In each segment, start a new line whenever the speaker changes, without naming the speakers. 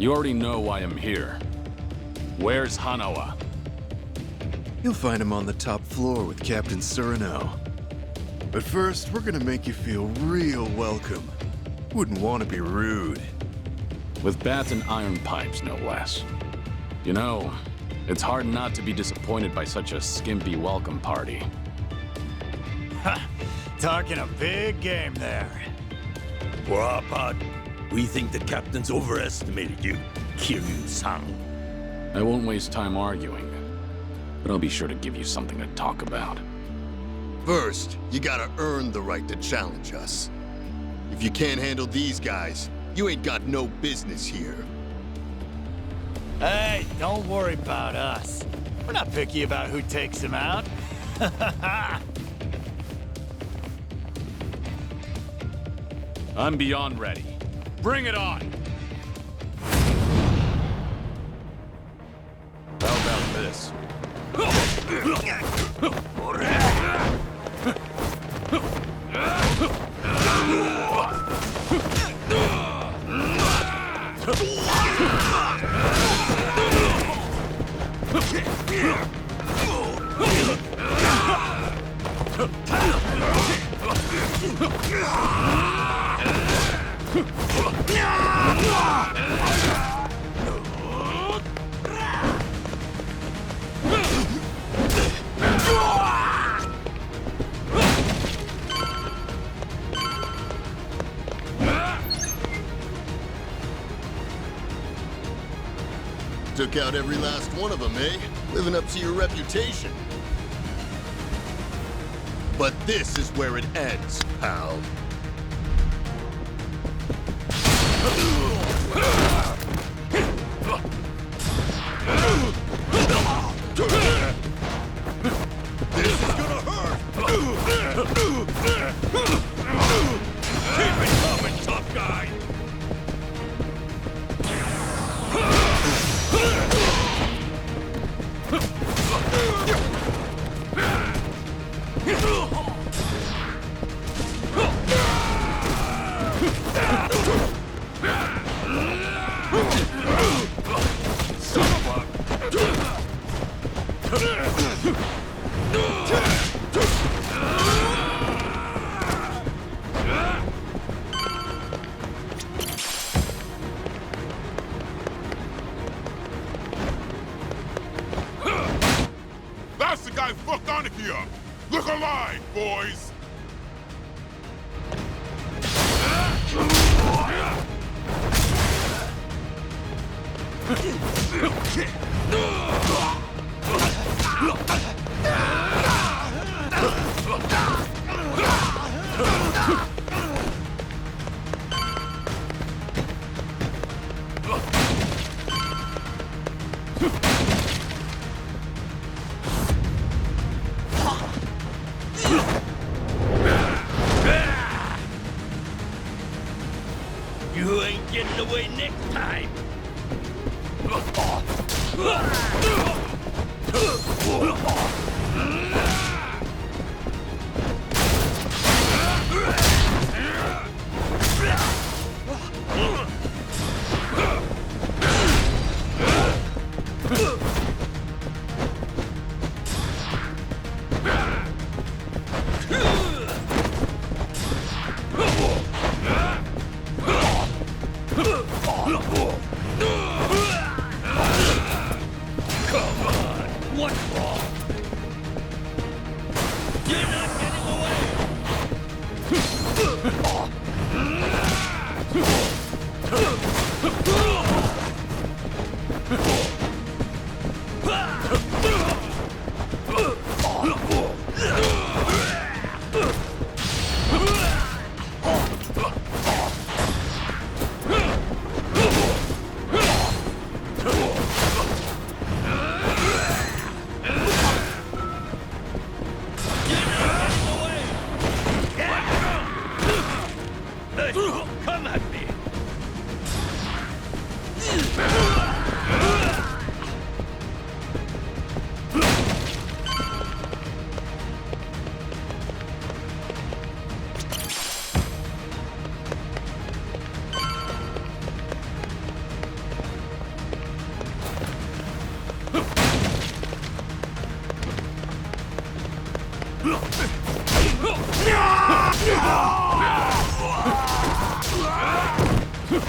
You already know why I'm here. Where's Hanawa?
You'll find him on the top floor with Captain Surino. But first, we're gonna make you feel real welcome. Wouldn't want to be rude.
With bats and iron pipes, no less. You know, it's hard not to be disappointed by such a skimpy welcome party.
Ha! Talking a big game there.
For our part, we think the captain's overestimated you, Kiryu-san.
I won't waste time arguing, but I'll be sure to give you something to talk about.
First, you gotta earn the right to challenge us. If you can't handle these guys, you ain't got no business here.
Hey, don't worry about us. We're not picky about who takes him out.
I'm beyond ready. Bring it on! How about this?
Took out every last one of them, eh? Living up to your reputation. But this is where it ends, pal. This is gonna hurt!
Keep it coming, tough guy!
That's the guy fucked on here! Look alive, boys!
You ain't getting away next time! What's wrong? You're not getting away! Come at me!
I'm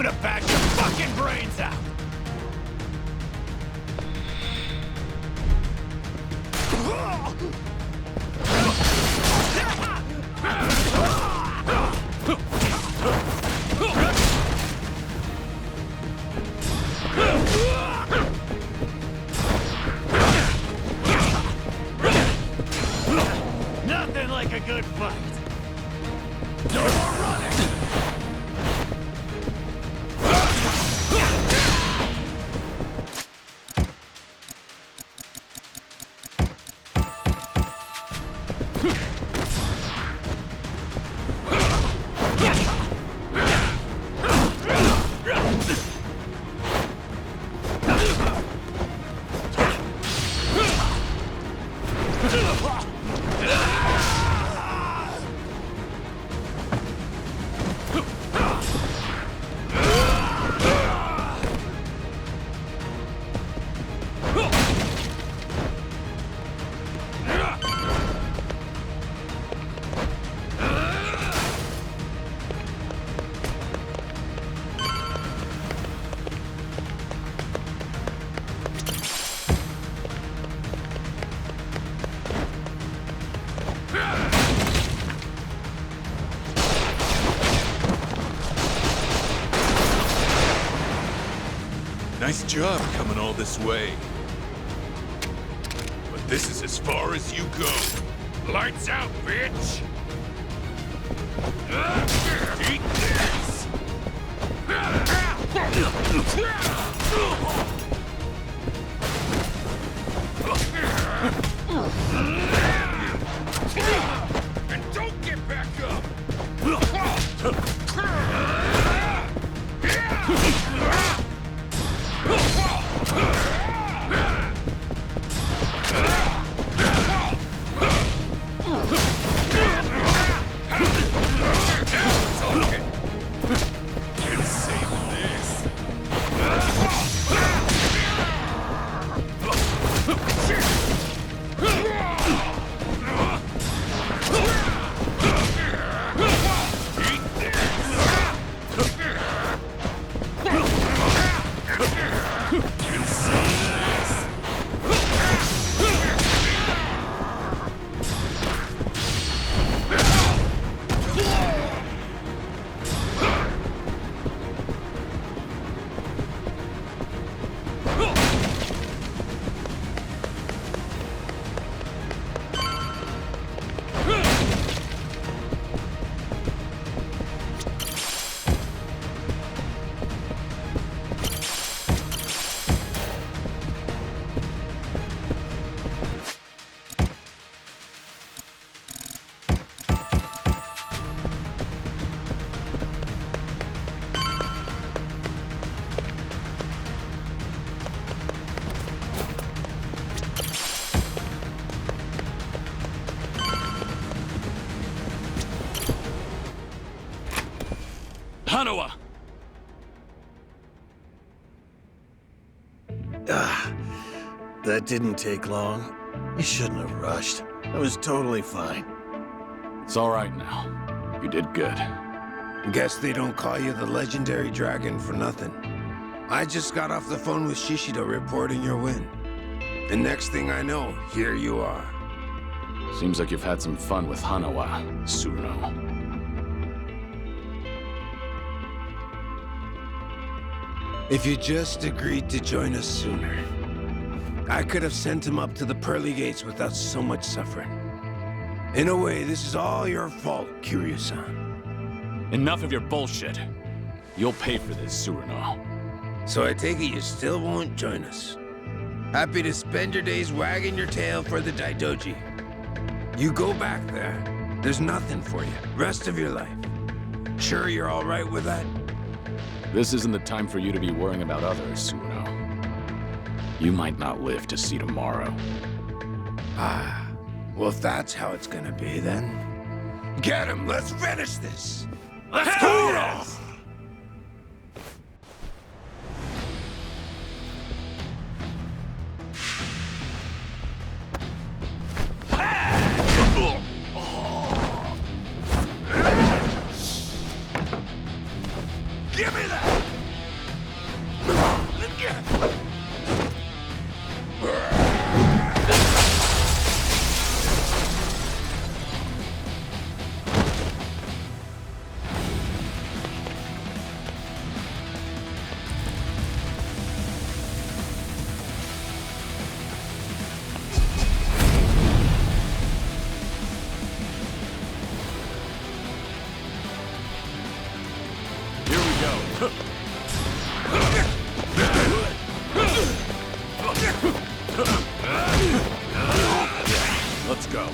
gonna bash your fucking brains out! Nothing like a good fight. No more running!
Nice job coming all this way.
But this is as far as you go. Lights out, bitch! Eat this! And don't get back up!
Hanawa!
That didn't take long. You shouldn't have rushed. I was totally fine.
It's all right now. You did good.
Guess they don't call you the legendary dragon for nothing. I just got off the phone with Shishido reporting your win. The next thing I know, here you are.
Seems like you've had some fun with Hanawa, Tsuruno.
If you just agreed to join us sooner, I could have sent him up to the pearly gates without so much suffering. In a way, this is all your fault, Kiryu-san.
Enough of your bullshit. You'll pay for this, Tsuruno.
So I take it you still won't join us. Happy to spend your days wagging your tail for the Daidoji. You go back there, there's nothing for you, rest of your life. Sure you're all right with that?
This isn't the time for you to be worrying about others, Tsuruno. you might not live to see tomorrow.
Ah, well, if that's how it's gonna be, then get him. Let's finish this.
Let's go!
Give me that!
Here we go. Let's go.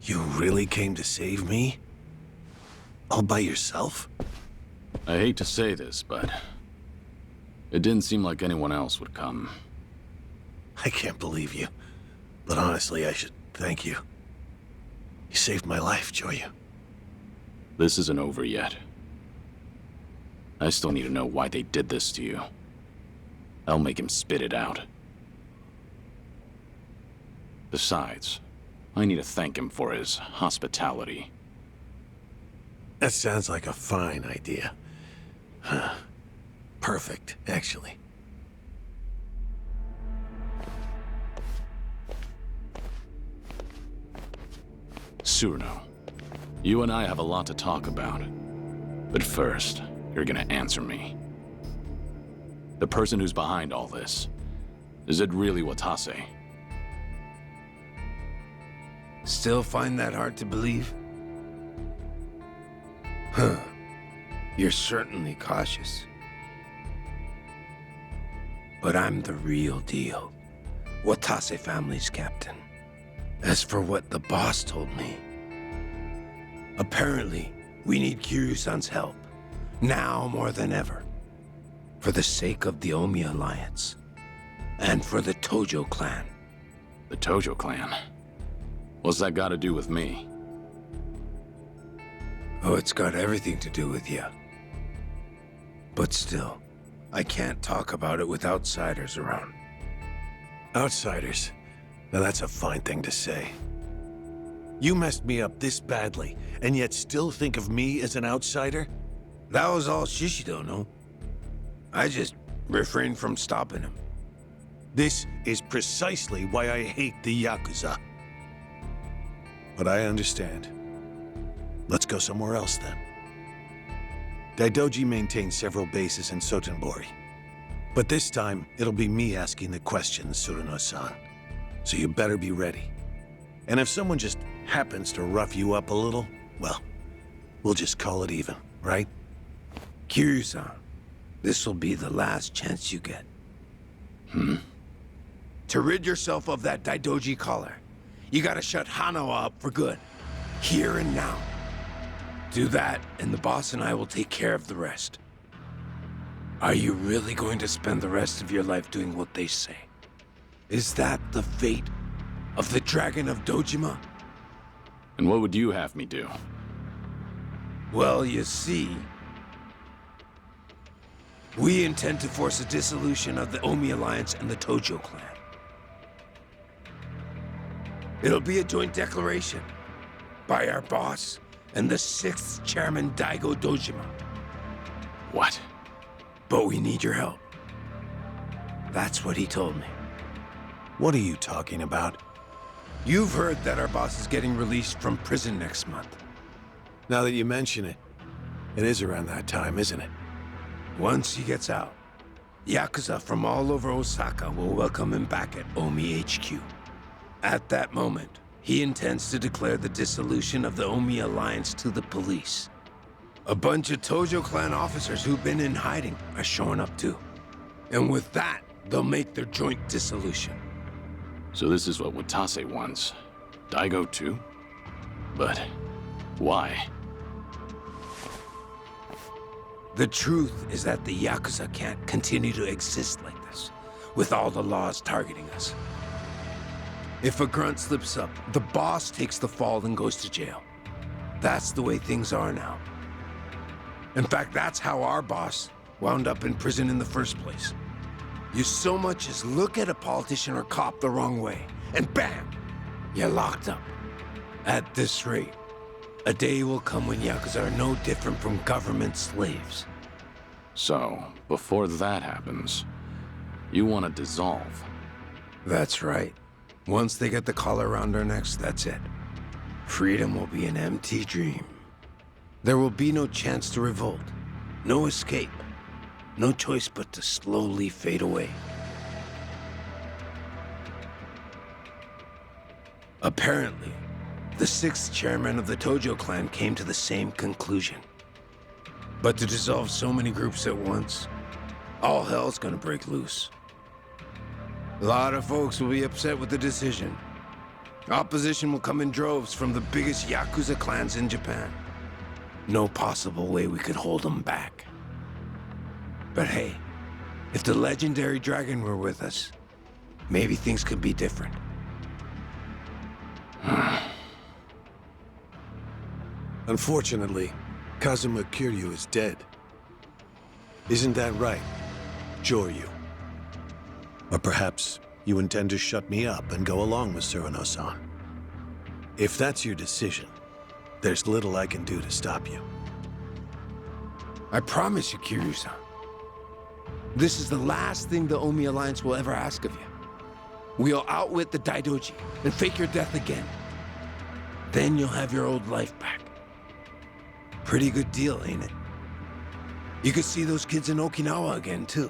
You really came to save me? All by yourself?
I hate to say this, but it didn't seem like anyone else would come.
I can't believe you. But honestly, I should thank you. You saved my life, Joyu.
This isn't over yet. I still need to know why they did this to you. I'll make him spit it out. Besides, I need to thank him for his hospitality.
That sounds like a fine idea. Huh. Perfect, actually.
Surno, you and I have a lot to talk about. But first, you're gonna answer me. The person who's behind all this, is it really Watase?
Still find that hard to believe? Huh. You're certainly cautious. But I'm the real deal. Watase family's captain. As for what the boss told me, apparently we need Kiryu-san's help, now more than ever, for the sake of the Omi Alliance, and for the Tojo clan.
The Tojo clan? What's that got to do with me?
Oh, it's got everything to do with you. But still, I can't talk about it with outsiders around.
Outsiders? Now that's a fine thing to say. You messed me up this badly, and yet still think of me as an outsider?
That was all Shishido, no? I just refrained from stopping him.
This is precisely why I hate the Yakuza. But I understand. Let's go somewhere else then. Daidoji maintains several bases in Sotenbori. But this time, it'll be me asking the questions, Tsuruno-san. So you better be ready. And if someone just happens to rough you up a little, well, we'll just call it even, right?
Kiryu-san, this will be the last chance you get. To rid yourself of that Daidoji collar, you gotta shut Hanawa up for good. Here and now. Do that, and the boss and I will take care of the rest. Are you really going to spend the rest of your life doing what they say? Is that the fate of the Dragon of Dojima?
And what would you have me do?
Well, you see, we intend to force a dissolution of the Omi Alliance and the Tojo clan. It'll be a joint declaration by our boss and the 6th chairman, Daigo Dojima.
What?
But we need your help. That's what he told me.
What are you talking about?
You've heard that our boss is getting released from prison next month.
Now that you mention it, it is around that time, isn't it?
Once he gets out, Yakuza from all over Osaka will welcome him back at Omi HQ. At that moment, he intends to declare the dissolution of the Omi Alliance to the police. A bunch of Tojo clan officers who've been in hiding are showing up too. And with that, they'll make their joint dissolution.
So this is what Watase wants. Daigo too? But why?
The truth is that the Yakuza can't continue to exist like this, with all the laws targeting us. If a grunt slips up, the boss takes the fall and goes to jail. That's the way things are now. In fact, that's how our boss wound up in prison in the first place. You so much as look at a politician or cop the wrong way, and bam, you're locked up. At this rate, a day will come when Yakuza are no different from government slaves.
So, before that happens, you want to dissolve.
That's right. Once they get the collar around our necks, that's it. Freedom will be an empty dream. There will be no chance to revolt, no escape, no choice but to slowly fade away. Apparently, the 6th chairman of the Tojo clan came to the same conclusion. But to dissolve so many groups at once, all hell's gonna break loose. A lot of folks will be upset with the decision. Opposition will come in droves from the biggest Yakuza clans in Japan. No possible way we could hold them back. But hey, if the legendary dragon were with us, maybe things could be different.
Unfortunately, Kazuma Kiryu is dead. Isn't that right, Joryu? Or perhaps you intend to shut me up and go along with Tsuruno-san. If that's your decision, there's little I can do to stop you.
I promise you, Kiryu-san. This is the last thing the Omi Alliance will ever ask of you. We'll outwit the Daidoji and fake your death again. Then you'll have your old life back. Pretty good deal, ain't it? You could see those kids in Okinawa again, too.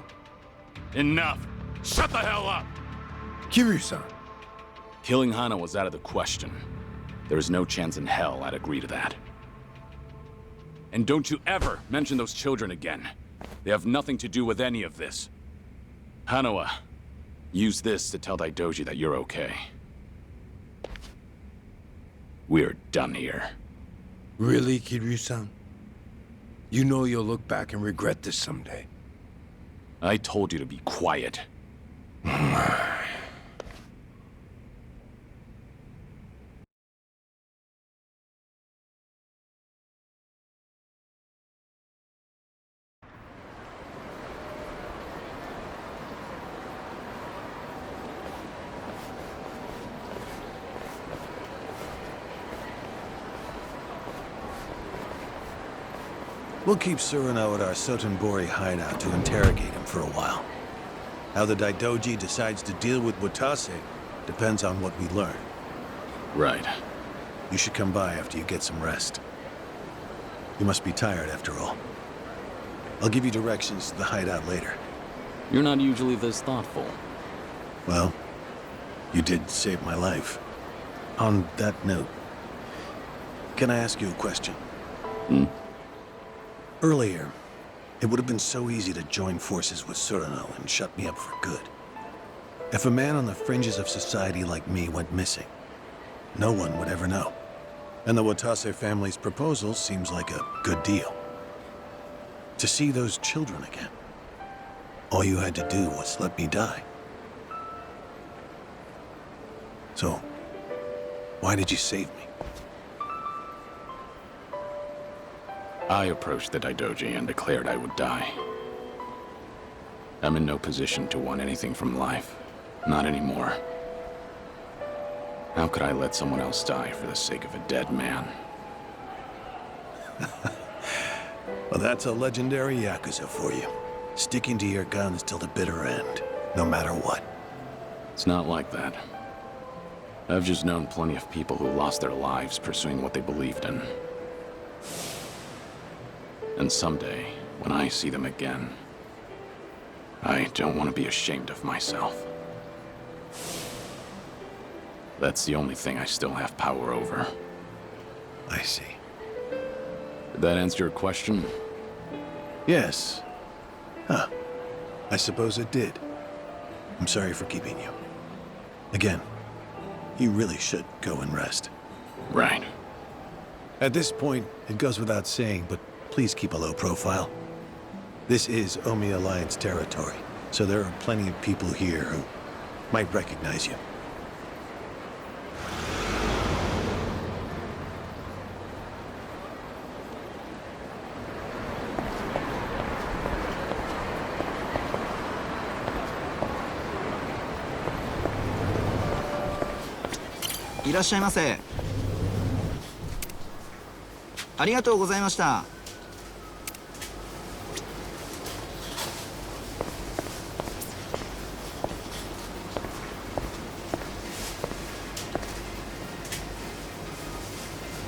Enough! Shut the hell up!
Kiryu-san.
Killing Hana was out of the question. There is no chance in hell I'd agree to that. And don't you ever mention those children again. They have nothing to do with any of this. Hanawa, use this to tell Daidoji that you're okay. We're done here.
Really, Kiryu-san? You know you'll look back and regret this someday.
I told you to be quiet.
We'll keep Surino at our Sotenbori hideout to interrogate him for a while. How the Daidoji decides to deal with Watase depends on what we learn.
Right.
You should come by after you get some rest. You must be tired after all. I'll give you directions to the hideout later.
You're not usually this thoughtful.
Well, you did save my life. On that note, can I ask you a question? Earlier, it would have been so easy to join forces with Surino and shut me up for good. If a man on the fringes of society like me went missing, no one would ever know. And the Watase family's proposal seems like a good deal. To see those children again, all you had to do was let me die. So, why did you save me?
I approached the Daidoji and declared I would die. I'm in no position to want anything from life. Not anymore. How could I let someone else die for the sake of a dead man?
Well, that's a legendary Yakuza for you. Sticking to your guns till the bitter end, no matter what.
It's not like that. I've just known plenty of people who lost their lives pursuing what they believed in. And someday, when I see them again, I don't want to be ashamed of myself. That's the only thing I still have power over.
I see.
Did that answer your question?
Yes. Huh. I suppose it did. I'm sorry for keeping you. Again, you really should go and rest.
Right.
At this point, it goes without saying, but please keep a low profile. This is Omi Alliance territory, so there are plenty of people here who might recognize you.
いらっしゃいませ。ありがとうございました。